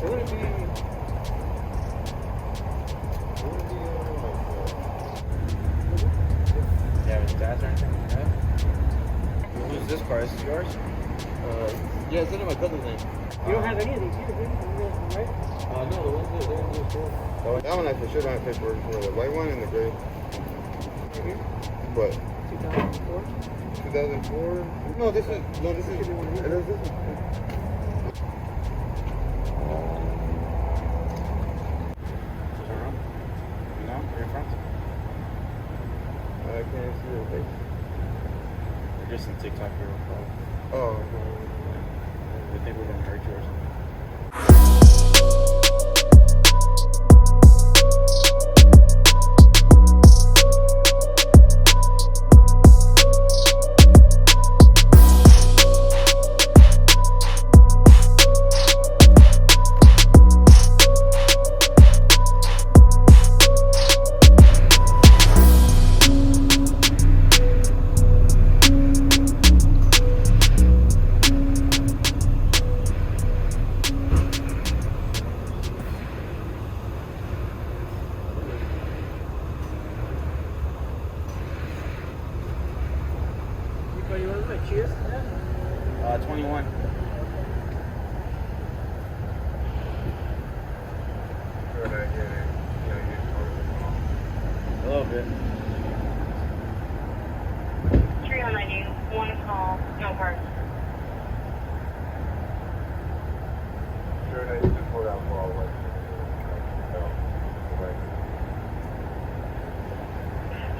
It wouldn't be. You have any stats or anything like that? Who's this car? Is this yours? Yeah, it's under my cousin's name. You don't have any of these either, do you? Right? No, the ones in the store. That one I for sure don't have paperwork for. The white one and the gray. What? 2004? 2004? No, this is. It is this one. No? Where you from? I can't see your face. We're just in TikTok here. Oh, We think we're gonna hurt you or something. You want to cheers? 21. A little bit. 390, one call, no parts. sure that you can pull that ball away.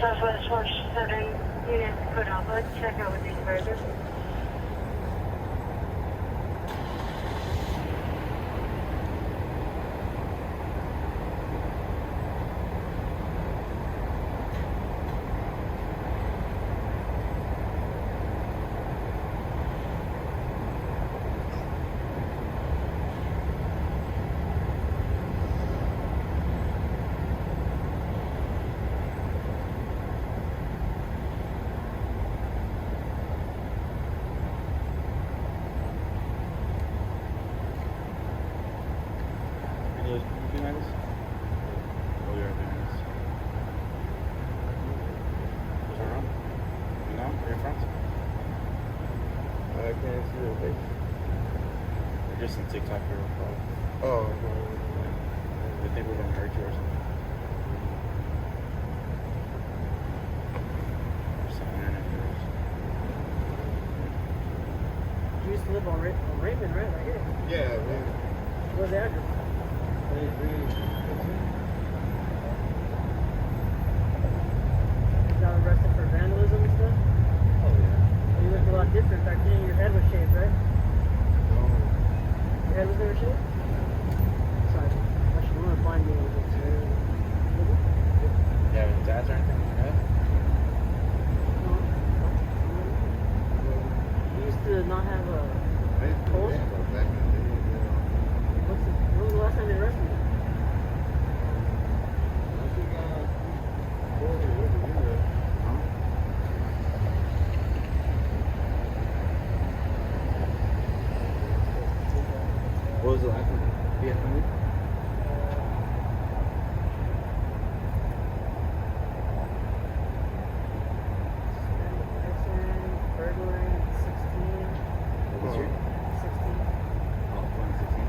Southwest 47 units, code alpha, check out with the supervisor. I can't see your face. We're just in TikTok here. Oh, We think we're gonna hurt you or something. Or some internet viewers. You used to live on Raymond, right? Right here. yeah, man. Where's the address? 23. You got arrested for vandalism and stuff? Oh, yeah. You looked a lot different back then. Your head was shaved, right? No. Your head was never shaved? Sorry. Actually, want to find me a little bit too. You have any stats or anything like that? No. You used to not have a. I used to Pulse? back in the day, When was the last time they arrested you? I think I was 40 years ago. What was the last one? Vietnam? Burglary, 16. What was your? 16. Oh, 2016.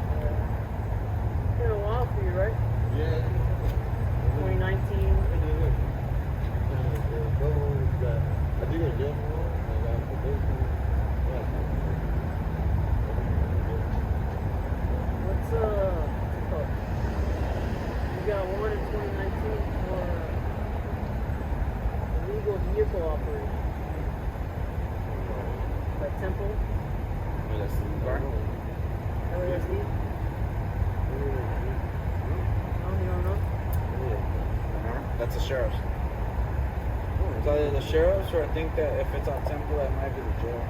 Been a while for you, right? Yeah. 2019. I think I did more. I got probation. What's it called? You got one in 2019 for illegal vehicle operation. By Temple, Oh, that's the car? LASD. No, you don't know? That's the sheriff's. It's either the sheriff's or I think that if it's on Temple, that might be the jail.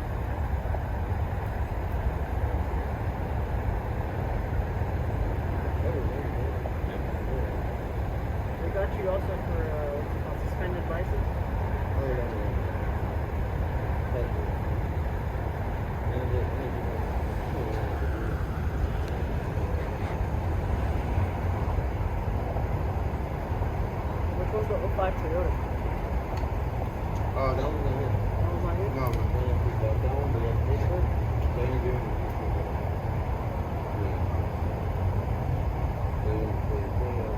They got you also for what's it called, suspended license. 05 Toyota. Oh, that one's not here. That was not here? No, my friend picked up that one, but that's paper. So you give him the paper. Yeah. So you put your phone up.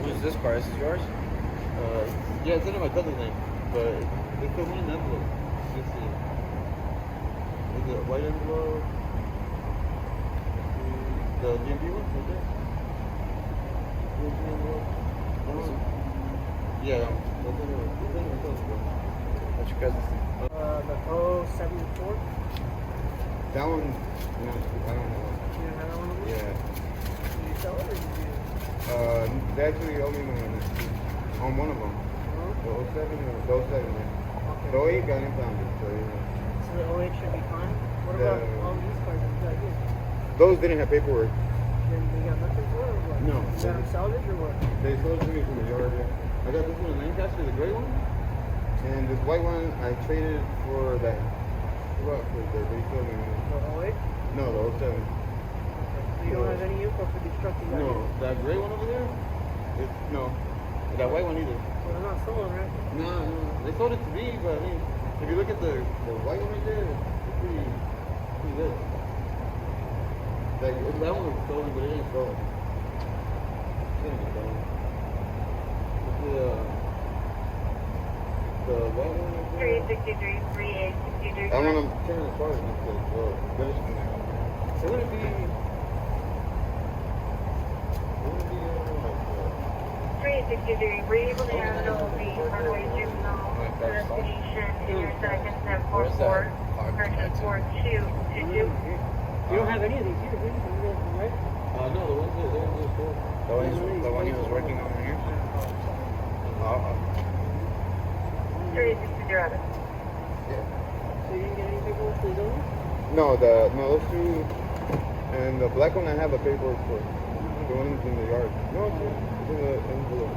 Who's this car? Is this yours? Yeah, it's under my cousin's name, but they put one in the envelope. Let's see. Is it a white envelope? The GMB one, right there? GMB envelope? That one? Yeah, that one. That's under my cousin's name. What's your cousin's name? The 074. That one, no, I don't know. You didn't have that one over there? Yeah. Did you sell it or did you? They actually owe me money on one of them. The 07 or the 07, yeah. The 08 got impounded, so yeah. So the 08 should be fine? What The- about all these cars that you got here? Those didn't have paperwork. Then they got nothing for it or what? No. You got them salvaged or what? They sold it to me from the yard, yeah. I got this one in Lancaster, the gray one. And this white one I traded for that truck right there, but he sold me. The 08? No, the 07. Okay. So you don't have any info for these trucks you got No, here? that gray one over there? It's, no. That white one either. Well, they're not stolen, right? No, no. They sold it to me, but I mean, if you look at the white one right there, it's pretty good. Like, that one was stolen, but it ain't stolen. It ain't stolen. The white one right there. 363, 3863. That one I'm tearing apart because, well, there's it wouldn't be, like, 363, were you able to handle the runaway juvenile investigation in your second step for 4-222? You don't have any of these either, do you? Right? no, the ones that cool. The one he was working on here? 363 out of Yeah. So you didn't get any paperwork for these other ones? No, those two, and the black one I have a paperwork for. The one in the yard. No, it's in the envelope.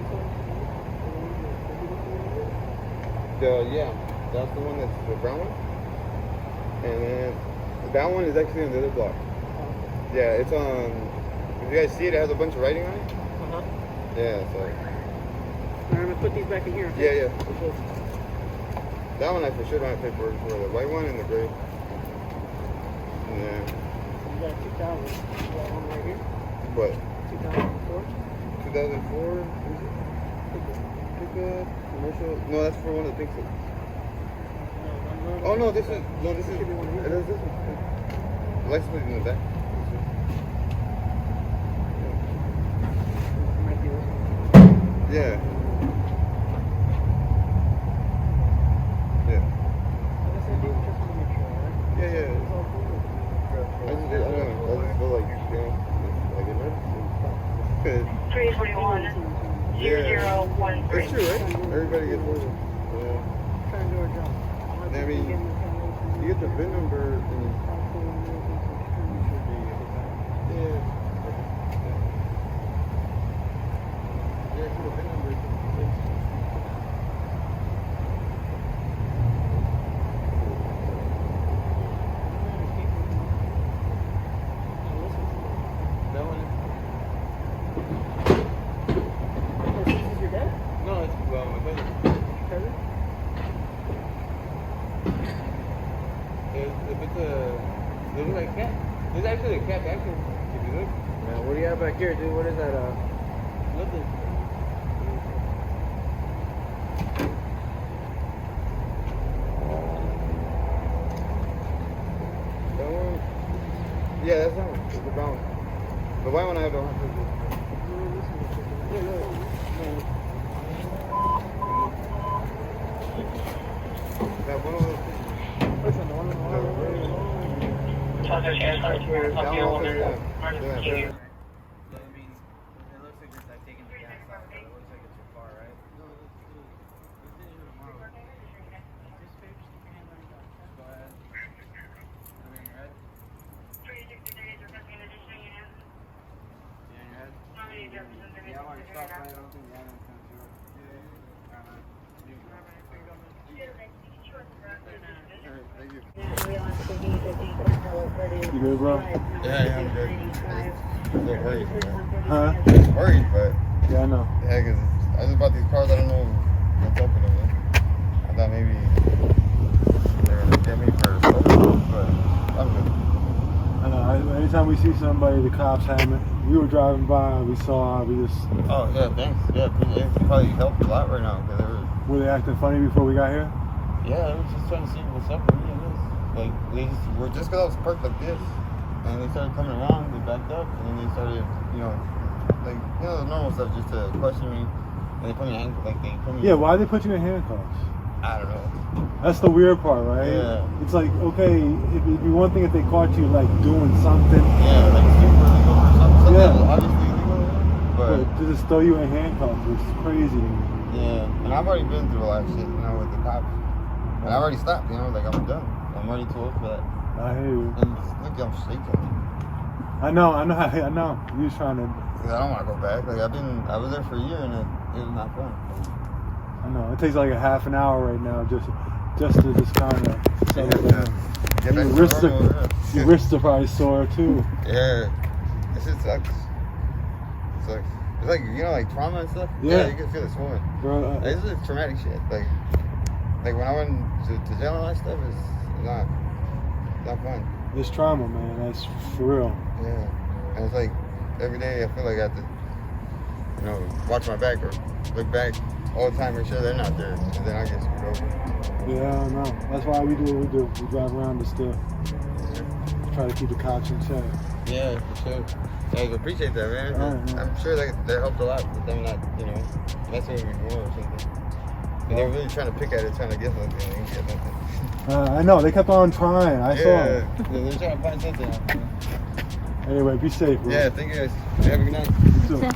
Yeah, that's the one that's the brown one. And then that one is actually on the other block. Yeah, it's on. If you guys see it, it has a bunch of writing on it. Uh-huh. Yeah, so. Alright, I'm gonna put these back in here. Yeah. That one I for sure don't have paperwork for. The white one and the gray. Yeah. You got 2000. You got one right here. What? 2004. 2004? Pickup, commercial. No, that's for one of the pink ones. No, Oh no, this is this Should be one of these. is this one. The license plate is in the back. Might be this one. Yeah. Like I said, dude, just want to make sure, alright? Yeah. It's all cool. I just feel like like it hurts. 341, Yeah. 0013. It's true, right? Everybody gets older. Yeah. Trying to do our job. I mean, you get the VIN number and yeah. Yeah, the VIN number. That one. This is your dad? No, it's my cousin. Cousin? If it's it looks like a cat. There's actually a cat back here. If you look, Man, what do you have back here, dude? What is that? nothing. That one? Yeah, that's that one. It's the brown one. The white one I have don't have to. That one over Which one? The one on the there. That one also, yeah. I mean, it looks like it's like taking the gas out, but it looks like it's your car, right? No, let's do it tomorrow. Go ahead. Everything red? 363 is requesting additional units. Yeah, in your head? How many representatives? Yeah, I'm already stopped, right? I don't think the other one's coming through. Yeah. Alright, man. Thank you. You good, bro? Yeah, I'm good. I'm a little worried, man. Huh? I'm worried, but Yeah, I know. yeah, because I just bought these cars. I don't know what's up with them. Man. I thought maybe they were gonna get me for something, but I'm good. I know. Anytime we see somebody, the cops have it. We were driving by, we saw, we just. Oh yeah, thanks. Yeah, it probably helped a lot right now because they were. Were they acting funny before we got here? Yeah, I was just trying to see what's up with me and this. Like they just were just because I was parked like this, and they started coming around. They backed up, and then they started, like the normal stuff, just to question me. And they put me Yeah, why they put you in handcuffs? I don't know. That's the weird part, right? Yeah. It's like, okay, it'd be one thing if they caught you like doing something. Yeah, like super illegal or something. Yeah. Obviously illegal, But but to just throw you in handcuffs is crazy to me. yeah. And I've already been through a lot of shit, with the cops. And I already stopped, like I'm done. I'm already too old for that. I hear you. And look, I'm shaking. I know. You was trying to. Cause I don't want to go back. Like I was there for a year and it was not fun. I know. It takes like a half an hour right now just to just kind of settle down. Get back Your to wrists normal, are, your wrists are probably sore too. Yeah. This shit sucks. It sucks. It's like, like trauma and stuff. Yeah. You can feel it swelling. Bro, This is traumatic shit. Like when I went to jail and all that stuff, it's not fun. it's trauma, man. That's for real. Yeah. And it's like every day I feel like I have to, watch my back or look back all the time, make sure they're not there, and then I get screwed over. Yeah, I know. That's why we do what we do. We drive around just to try to keep the cops in check. Yeah, for sure. I appreciate that, man. Oh, yeah. I'm sure that helped a lot with them not, messing with me more or something. And they were really trying to pick at it, trying to get something, and they didn't get nothing. I know. They kept on trying. I saw it. They're trying to find something. Anyway, be safe, bro. Yeah, thank you guys. Have a good night. You too.